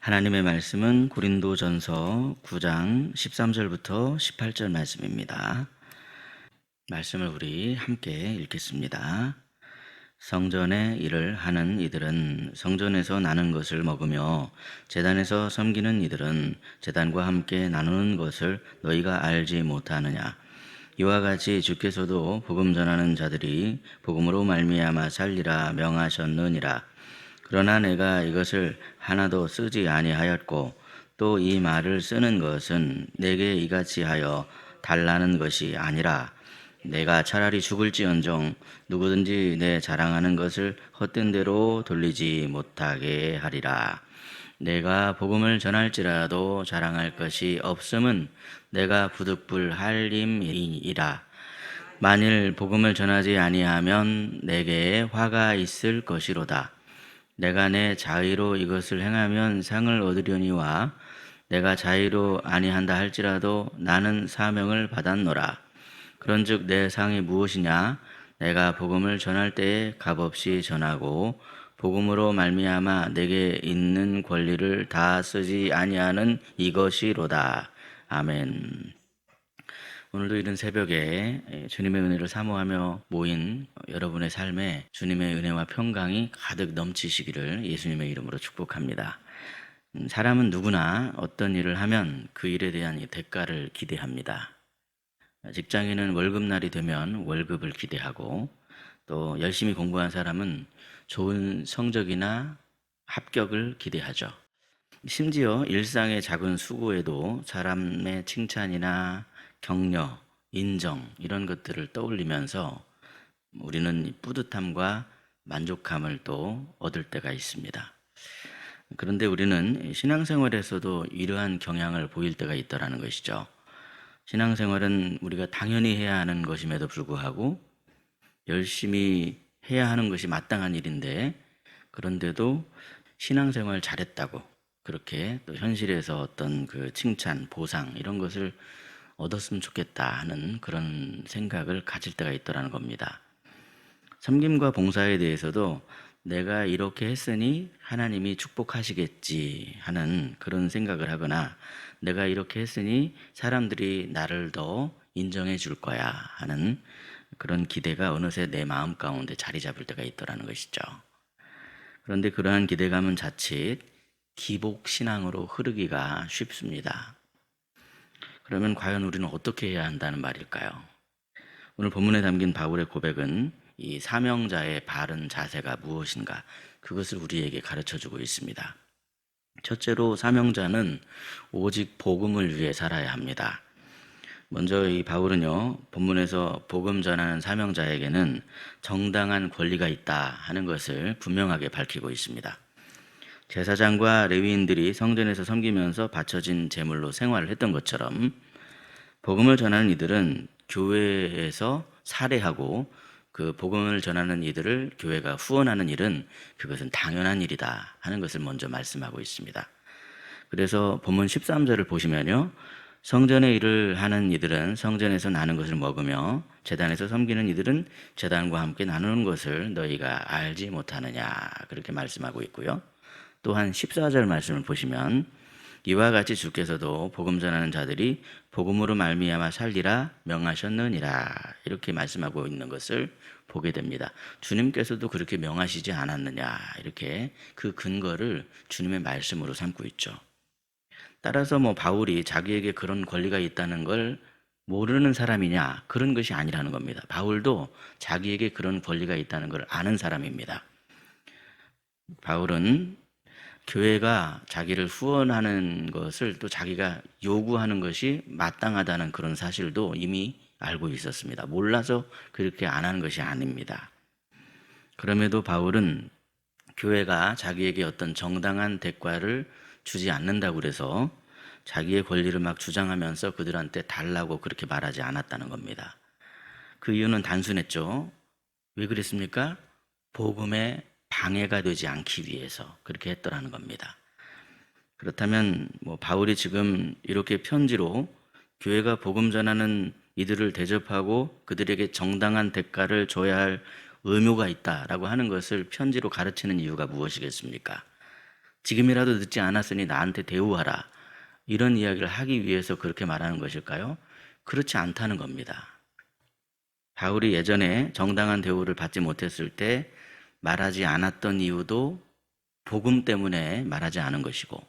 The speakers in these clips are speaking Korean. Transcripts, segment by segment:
하나님의 말씀은 고린도전서 9장 13절부터 18절 말씀입니다. 말씀을 우리 함께 읽겠습니다. 성전의 일을 하는 이들은 성전에서 나는 것을 먹으며 제단에서 섬기는 이들은 제단과 함께 나누는 것을 너희가 알지 못하느냐. 이와 같이 주께서도 복음 전하는 자들이 복음으로 말미암아 살리라 명하셨느니라. 그러나 내가 이것을 하나도 쓰지 아니하였고 또 이 말을 쓰는 것은 내게 이같이 하여 달라는 것이 아니라 내가 차라리 죽을지언정 누구든지 내 자랑하는 것을 헛된 대로 돌리지 못하게 하리라. 내가 복음을 전할지라도 자랑할 것이 없음은 내가 부득불할 임이라. 만일 복음을 전하지 아니하면 내게 화가 있을 것이로다. 내가 내 자의로 이것을 행하면 상을 얻으려니와 내가 자의로 아니한다 할지라도 나는 사명을 받았노라. 그런즉 내 상이 무엇이냐? 내가 복음을 전할 때에 값없이 전하고 복음으로 말미암아 내게 있는 권리를 다 쓰지 아니하는 이것이로다. 아멘. 오늘도 이른 새벽에 주님의 은혜를 사모하며 모인 여러분의 삶에 주님의 은혜와 평강이 가득 넘치시기를 예수님의 이름으로 축복합니다. 사람은 누구나 어떤 일을 하면 그 일에 대한 대가를 기대합니다. 직장인은 월급날이 되면 월급을 기대하고 또 열심히 공부한 사람은 좋은 성적이나 합격을 기대하죠. 심지어 일상의 작은 수고에도 사람의 칭찬이나 격려, 인정 이런 것들을 떠올리면서 우리는 뿌듯함과 만족감을 또 얻을 때가 있습니다. 그런데 우리는 신앙생활에서도 이러한 경향을 보일 때가 있다는 것이죠. 신앙생활은 우리가 당연히 해야 하는 것임에도 불구하고 열심히 해야 하는 것이 마땅한 일인데 그런데도 신앙생활 잘했다고 그렇게 또 현실에서 어떤 그 칭찬, 보상 이런 것을 얻었으면 좋겠다 하는 그런 생각을 가질 때가 있더라는 겁니다. 섬김과 봉사에 대해서도 내가 이렇게 했으니 하나님이 축복하시겠지 하는 그런 생각을 하거나 내가 이렇게 했으니 사람들이 나를 더 인정해 줄 거야 하는 그런 기대가 어느새 내 마음 가운데 자리 잡을 때가 있더라는 것이죠. 그런데 그러한 기대감은 자칫 기복신앙으로 흐르기가 쉽습니다. 그러면 과연 우리는 어떻게 해야 한다는 말일까요? 오늘 본문에 담긴 바울의 고백은 이 사명자의 바른 자세가 무엇인가 그것을 우리에게 가르쳐주고 있습니다. 첫째로 사명자는 오직 복음을 위해 살아야 합니다. 먼저 이 바울은요, 본문에서 복음 전하는 사명자에게는 정당한 권리가 있다 하는 것을 분명하게 밝히고 있습니다. 제사장과 레위인들이 성전에서 섬기면서 바쳐진 제물로 생활을 했던 것처럼 복음을 전하는 이들은 교회에서 살해하고 그 복음을 전하는 이들을 교회가 후원하는 일은 그것은 당연한 일이다 하는 것을 먼저 말씀하고 있습니다. 그래서 본문 13절을 보시면요, 성전의 일을 하는 이들은 성전에서 나는 것을 먹으며 제단에서 섬기는 이들은 제단과 함께 나누는 것을 너희가 알지 못하느냐 그렇게 말씀하고 있고요. 또한 14절 말씀을 보시면 이와 같이 주께서도 복음 전하는 자들이 복음으로 말미암아 살리라 명하셨느니라 이렇게 말씀하고 있는 것을 보게 됩니다. 주님께서도 그렇게 명하시지 않았느냐 이렇게 그 근거를 주님의 말씀으로 삼고 있죠. 따라서 바울이 자기에게 그런 권리가 있다는 걸 모르는 사람이냐 그런 것이 아니라는 겁니다. 바울도 자기에게 그런 권리가 있다는 걸 아는 사람입니다. 바울은 교회가 자기를 후원하는 것을 또 자기가 요구하는 것이 마땅하다는 그런 사실도 이미 알고 있었습니다. 몰라서 그렇게 안 하는 것이 아닙니다. 그럼에도 바울은 교회가 자기에게 어떤 정당한 대가를 주지 않는다고 그래서 자기의 권리를 막 주장하면서 그들한테 달라고 그렇게 말하지 않았다는 겁니다. 그 이유는 단순했죠. 왜 그랬습니까? 복음에 방해가 되지 않기 위해서 그렇게 했더라는 겁니다. 그렇다면 바울이 지금 이렇게 편지로 교회가 복음 전하는 이들을 대접하고 그들에게 정당한 대가를 줘야 할 의무가 있다라고 하는 것을 편지로 가르치는 이유가 무엇이겠습니까? 지금이라도 늦지 않았으니 나한테 대우하라. 이런 이야기를 하기 위해서 그렇게 말하는 것일까요? 그렇지 않다는 겁니다. 바울이 예전에 정당한 대우를 받지 못했을 때 말하지 않았던 이유도 복음 때문에 말하지 않은 것이고,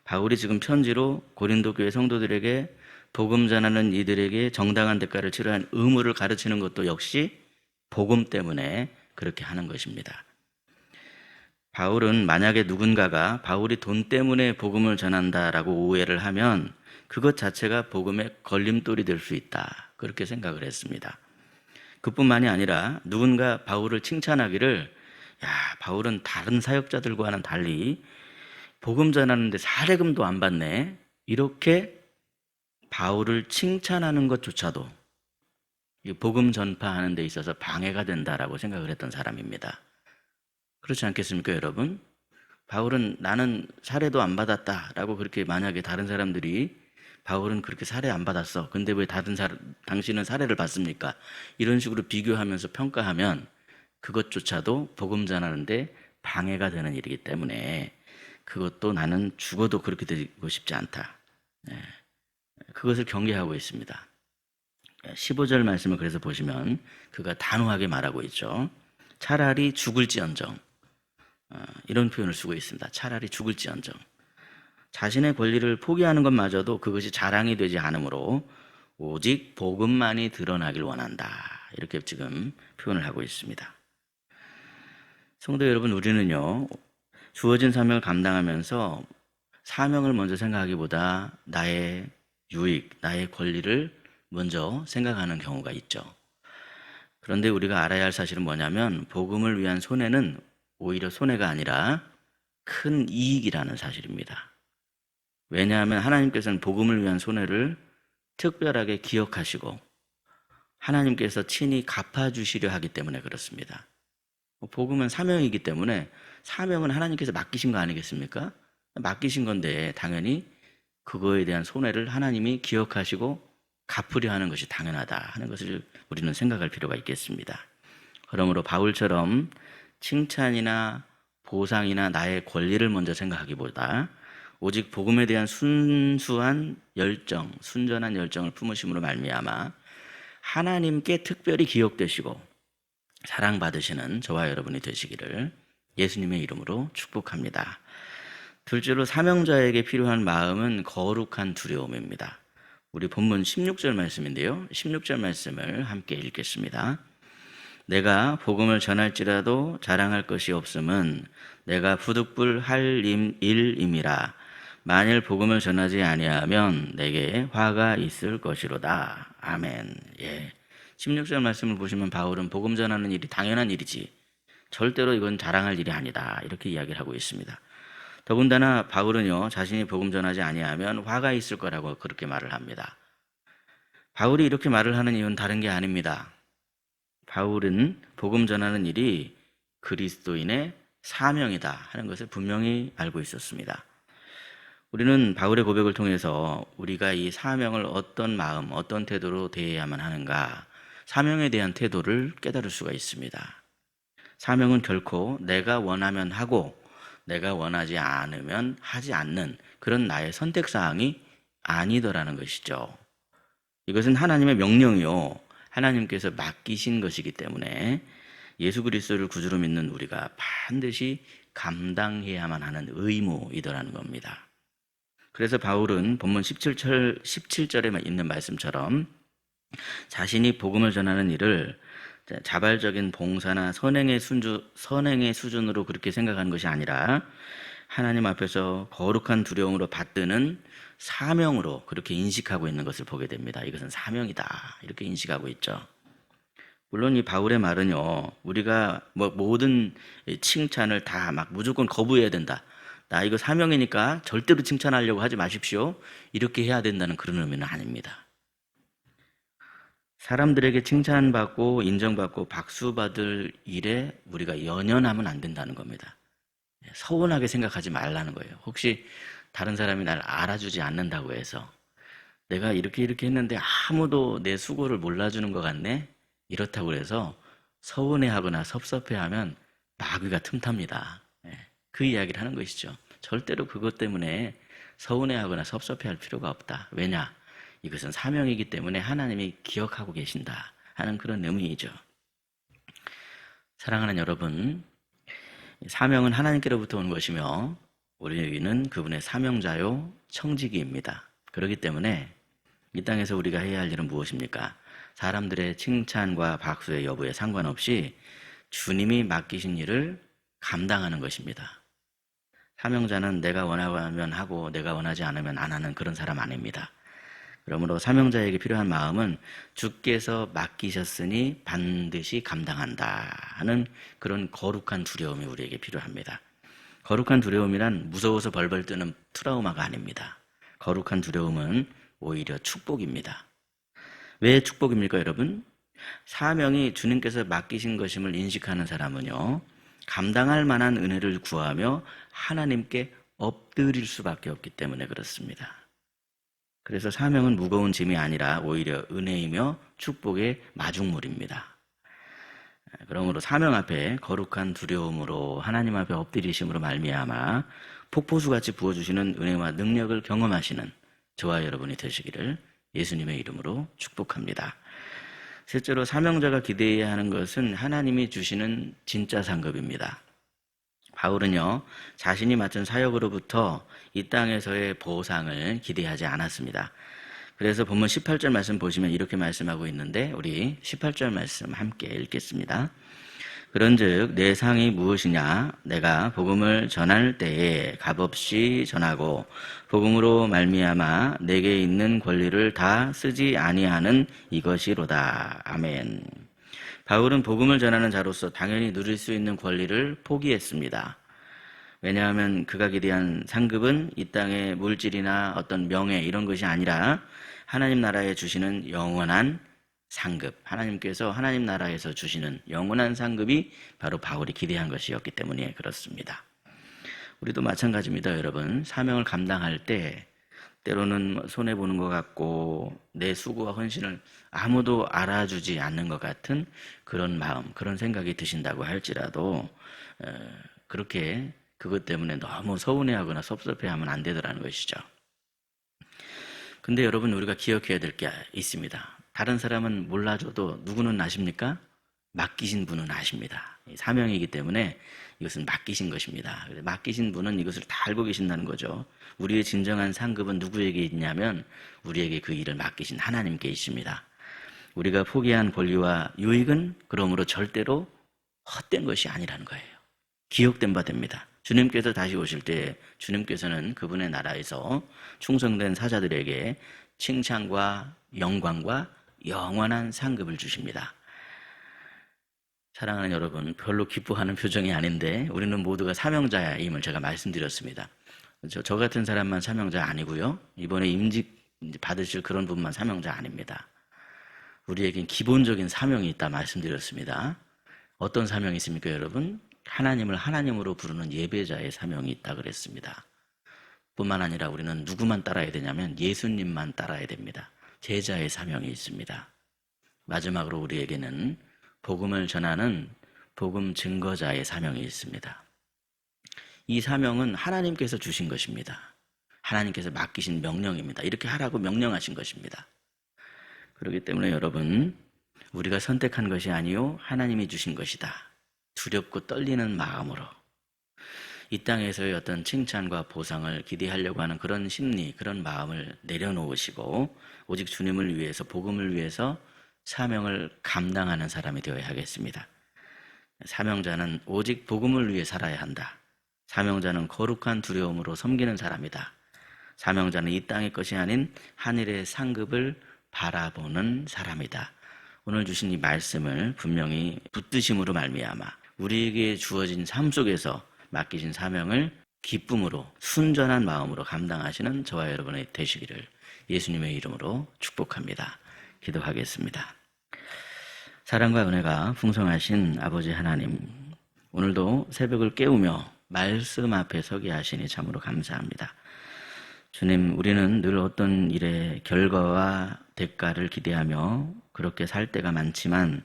바울이 지금 편지로 고린도 교회 성도들에게 복음 전하는 이들에게 정당한 대가를 치러야 하는 의무를 가르치는 것도 역시 복음 때문에 그렇게 하는 것입니다. 바울은 만약에 누군가가 바울이 돈 때문에 복음을 전한다라고 오해를 하면 그것 자체가 복음의 걸림돌이 될 수 있다, 그렇게 생각을 했습니다. 그뿐만이 아니라 누군가 바울을 칭찬하기를, 야, 바울은 다른 사역자들과는 달리 복음 전하는데 사례금도 안 받네, 이렇게 바울을 칭찬하는 것조차도 복음 전파하는 데 있어서 방해가 된다라고 생각을 했던 사람입니다. 그렇지 않겠습니까, 여러분? 바울은 나는 사례도 안 받았다라고 그렇게 만약에 다른 사람들이 바울은 그렇게 사례 안 받았어, 근데 왜 당신은 사례를 받습니까? 이런 식으로 비교하면서 평가하면 그것조차도 복음 전하는데 방해가 되는 일이기 때문에 그것도 나는 죽어도 그렇게 되고 싶지 않다. 그것을 경계하고 있습니다. 15절 말씀을 그래서 보시면 그가 단호하게 말하고 있죠. 차라리 죽을지언정, 이런 표현을 쓰고 있습니다. 차라리 죽을지언정. 자신의 권리를 포기하는 것마저도 그것이 자랑이 되지 않으므로 오직 복음만이 드러나길 원한다, 이렇게 지금 표현을 하고 있습니다. 성도 여러분, 우리는요, 주어진 사명을 감당하면서 사명을 먼저 생각하기보다 나의 유익, 나의 권리를 먼저 생각하는 경우가 있죠. 그런데 우리가 알아야 할 사실은 뭐냐면 복음을 위한 손해는 오히려 손해가 아니라 큰 이익이라는 사실입니다. 왜냐하면 하나님께서는 복음을 위한 손해를 특별하게 기억하시고 하나님께서 친히 갚아주시려 하기 때문에 그렇습니다. 복음은 사명이기 때문에 사명은 하나님께서 맡기신 거 아니겠습니까? 맡기신 건데 당연히 그거에 대한 손해를 하나님이 기억하시고 갚으려 하는 것이 당연하다 하는 것을 우리는 생각할 필요가 있겠습니다. 그러므로 바울처럼 칭찬이나 보상이나 나의 권리를 먼저 생각하기보다 오직 복음에 대한 순수한 열정, 순전한 열정을 품으심으로 말미암아 하나님께 특별히 기억되시고 사랑받으시는 저와 여러분이 되시기를 예수님의 이름으로 축복합니다. 둘째로 사명자에게 필요한 마음은 거룩한 두려움입니다. 우리 본문 16절 말씀인데요, 16절 말씀을 함께 읽겠습니다. 내가 복음을 전할지라도 자랑할 것이 없음은 내가 부득불 할 일임이라. 만일 복음을 전하지 아니하면 내게 화가 있을 것이로다. 아멘. 16절 말씀을 보시면 바울은 복음 전하는 일이 당연한 일이지 절대로 이건 자랑할 일이 아니다, 이렇게 이야기를 하고 있습니다. 더군다나 바울은요, 자신이 복음 전하지 아니하면 화가 있을 거라고 그렇게 말을 합니다. 바울이 이렇게 말을 하는 이유는 다른 게 아닙니다. 바울은 복음 전하는 일이 그리스도인의 사명이다 하는 것을 분명히 알고 있었습니다. 우리는 바울의 고백을 통해서 우리가 이 사명을 어떤 마음, 어떤 태도로 대해야만 하는가, 사명에 대한 태도를 깨달을 수가 있습니다. 사명은 결코 내가 원하면 하고 내가 원하지 않으면 하지 않는 그런 나의 선택사항이 아니더라는 것이죠. 이것은 하나님의 명령이요, 하나님께서 맡기신 것이기 때문에 예수 그리스도를 구주로 믿는 우리가 반드시 감당해야만 하는 의무이더라는 겁니다. 그래서 바울은 본문 17절에 있는 말씀처럼 자신이 복음을 전하는 일을 자발적인 봉사나 선행의 수준으로 그렇게 생각하는 것이 아니라 하나님 앞에서 거룩한 두려움으로 받드는 사명으로 그렇게 인식하고 있는 것을 보게 됩니다. 이것은 사명이다, 이렇게 인식하고 있죠. 물론 이 바울의 말은요, 우리가 모든 칭찬을 다 막 무조건 거부해야 된다, 나 이거 사명이니까 절대로 칭찬하려고 하지 마십시오, 이렇게 해야 된다는 그런 의미는 아닙니다. 사람들에게 칭찬받고 인정받고 박수받을 일에 우리가 연연하면 안 된다는 겁니다. 서운하게 생각하지 말라는 거예요. 혹시 다른 사람이 날 알아주지 않는다고 해서 내가 이렇게 했는데 아무도 내 수고를 몰라주는 것 같네, 이렇다고 해서 서운해하거나 섭섭해하면 마귀가 틈탑니다. 그 이야기를 하는 것이죠. 절대로 그것 때문에 서운해하거나 섭섭해할 필요가 없다. 왜냐? 이것은 사명이기 때문에 하나님이 기억하고 계신다 하는 그런 의미이죠. 사랑하는 여러분, 사명은 하나님께로부터 온 것이며 우리는 그분의 사명자요 청지기입니다. 그렇기 때문에 이 땅에서 우리가 해야 할 일은 무엇입니까? 사람들의 칭찬과 박수의 여부에 상관없이 주님이 맡기신 일을 감당하는 것입니다. 사명자는 내가 원하면 하고 내가 원하지 않으면 안 하는 그런 사람 아닙니다. 그러므로 사명자에게 필요한 마음은 주께서 맡기셨으니 반드시 감당한다 하는 그런 거룩한 두려움이 우리에게 필요합니다. 거룩한 두려움이란 무서워서 벌벌 뜨는 트라우마가 아닙니다. 거룩한 두려움은 오히려 축복입니다. 왜 축복입니까, 여러분? 사명이 주님께서 맡기신 것임을 인식하는 사람은요, 감당할 만한 은혜를 구하며 하나님께 엎드릴 수밖에 없기 때문에 그렇습니다. 그래서 사명은 무거운 짐이 아니라 오히려 은혜이며 축복의 마중물입니다. 그러므로 사명 앞에 거룩한 두려움으로 하나님 앞에 엎드리심으로 말미암아 폭포수같이 부어주시는 은혜와 능력을 경험하시는 저와 여러분이 되시기를 예수님의 이름으로 축복합니다. 실제로 사명자가 기대해야 하는 것은 하나님이 주시는 진짜 상급입니다. 바울은요, 자신이 맡은 사역으로부터 이 땅에서의 보상을 기대하지 않았습니다. 그래서 본문 18절 말씀 보시면 이렇게 말씀하고 있는데 우리 18절 말씀 함께 읽겠습니다. 그런즉 내 상이 무엇이냐? 내가 복음을 전할 때에 값없이 전하고 복음으로 말미암아 내게 있는 권리를 다 쓰지 아니하는 이것이로다. 아멘. 바울은 복음을 전하는 자로서 당연히 누릴 수 있는 권리를 포기했습니다. 왜냐하면 그가 기대한 상급은 이 땅의 물질이나 어떤 명예 이런 것이 아니라 하나님 나라에 주시는 영원한 상급, 하나님께서 하나님 나라에서 주시는 영원한 상급이 바로 바울이 기대한 것이었기 때문에 그렇습니다. 우리도 마찬가지입니다, 여러분. 사명을 감당할 때 때로는 손해보는 것 같고 내 수고와 헌신을 아무도 알아주지 않는 것 같은 그런 마음, 그런 생각이 드신다고 할지라도 그렇게 그것 때문에 너무 서운해하거나 섭섭해하면 안 되더라는 것이죠. 근데 여러분, 우리가 기억해야 될 게 있습니다. 다른 사람은 몰라줘도 누구는 아십니까? 맡기신 분은 아십니다. 사명이기 때문에 이것은 맡기신 것입니다. 맡기신 분은 이것을 다 알고 계신다는 거죠. 우리의 진정한 상급은 누구에게 있냐면 우리에게 그 일을 맡기신 하나님께 있습니다. 우리가 포기한 권리와 유익은 그러므로 절대로 헛된 것이 아니라는 거예요. 기억된 바 됩니다. 주님께서 다시 오실 때 주님께서는 그분의 나라에서 충성된 사자들에게 칭찬과 영광과 영원한 상급을 주십니다. 사랑하는 여러분, 별로 기뻐하는 표정이 아닌데 우리는 모두가 사명자임을 제가 말씀드렸습니다. 저 같은 사람만 사명자 아니고요, 이번에 임직 받으실 그런 분만 사명자 아닙니다. 우리에겐 기본적인 사명이 있다 말씀드렸습니다. 어떤 사명이 있습니까, 여러분? 하나님을 하나님으로 부르는 예배자의 사명이 있다 그랬습니다. 뿐만 아니라 우리는 누구만 따라야 되냐면 예수님만 따라야 됩니다. 제자의 사명이 있습니다. 마지막으로 우리에게는 복음을 전하는 복음 증거자의 사명이 있습니다. 이 사명은 하나님께서 주신 것입니다. 하나님께서 맡기신 명령입니다. 이렇게 하라고 명령하신 것입니다. 그렇기 때문에 여러분, 우리가 선택한 것이 아니요 하나님이 주신 것이다. 두렵고 떨리는 마음으로 이 땅에서의 어떤 칭찬과 보상을 기대하려고 하는 그런 심리, 그런 마음을 내려놓으시고 오직 주님을 위해서, 복음을 위해서 사명을 감당하는 사람이 되어야 하겠습니다. 사명자는 오직 복음을 위해 살아야 한다. 사명자는 거룩한 두려움으로 섬기는 사람이다. 사명자는 이 땅의 것이 아닌 하늘의 상급을 바라보는 사람이다. 오늘 주신 이 말씀을 분명히 붙드심으로 말미암아 우리에게 주어진 삶 속에서 맡기신 사명을 기쁨으로 순전한 마음으로 감당하시는 저와 여러분이 되시기를 예수님의 이름으로 축복합니다. 기도하겠습니다. 사랑과 은혜가 풍성하신 아버지 하나님, 오늘도 새벽을 깨우며 말씀 앞에 서게 하시니 참으로 감사합니다. 주님, 우리는 늘 어떤 일의 결과와 대가를 기대하며 그렇게 살 때가 많지만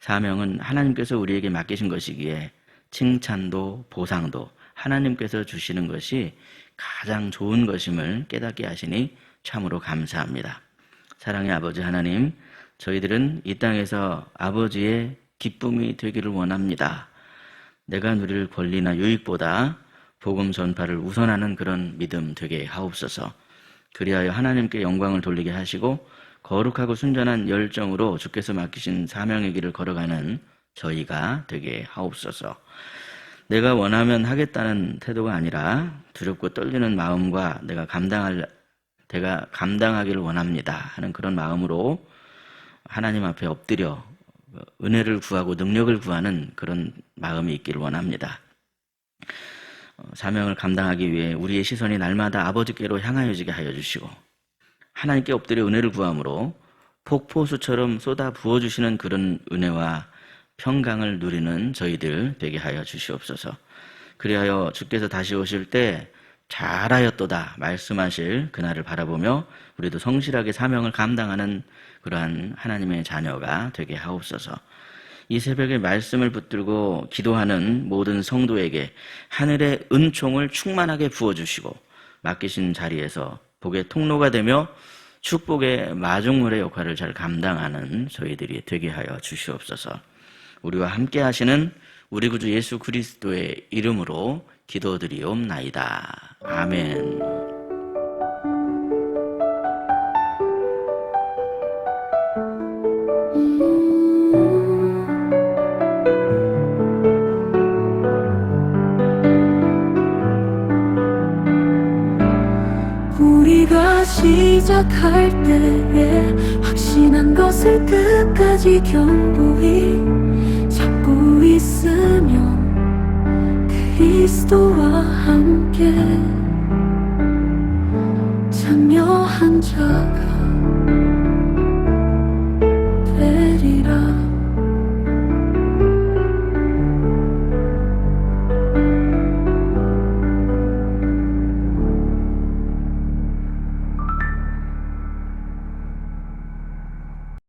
사명은 하나님께서 우리에게 맡기신 것이기에 칭찬도 보상도 하나님께서 주시는 것이 가장 좋은 것임을 깨닫게 하시니 참으로 감사합니다. 사랑의 아버지 하나님, 저희들은 이 땅에서 아버지의 기쁨이 되기를 원합니다. 내가 누릴 권리나 유익보다 복음 전파를 우선하는 그런 믿음 되게 하옵소서. 그리하여 하나님께 영광을 돌리게 하시고 거룩하고 순전한 열정으로 주께서 맡기신 사명의 길을 걸어가는 저희가 되게 하옵소서. 내가 원하면 하겠다는 태도가 아니라 두렵고 떨리는 마음과 내가 감당하기를 원합니다 하는 그런 마음으로 하나님 앞에 엎드려 은혜를 구하고 능력을 구하는 그런 마음이 있기를 원합니다. 사명을 감당하기 위해 우리의 시선이 날마다 아버지께로 향하여지게 하여 주시고 하나님께 엎드려 은혜를 구함으로 폭포수처럼 쏟아 부어주시는 그런 은혜와 평강을 누리는 저희들 되게 하여 주시옵소서. 그리하여 주께서 다시 오실 때 잘하였도다 말씀하실 그날을 바라보며 우리도 성실하게 사명을 감당하는 그러한 하나님의 자녀가 되게 하옵소서. 이 새벽에 말씀을 붙들고 기도하는 모든 성도에게 하늘의 은총을 충만하게 부어주시고 맡기신 자리에서 복의 통로가 되며 축복의 마중물의 역할을 잘 감당하는 저희들이 되게 하여 주시옵소서. 우리와 함께 하시는 우리 구주 예수 그리스도의 이름으로 기도드리옵나이다. 아멘. 우리가 시작할 때에 확신한 것을 끝까지 견고히 잡고 있으면 그리스도와 함께 참여한 자가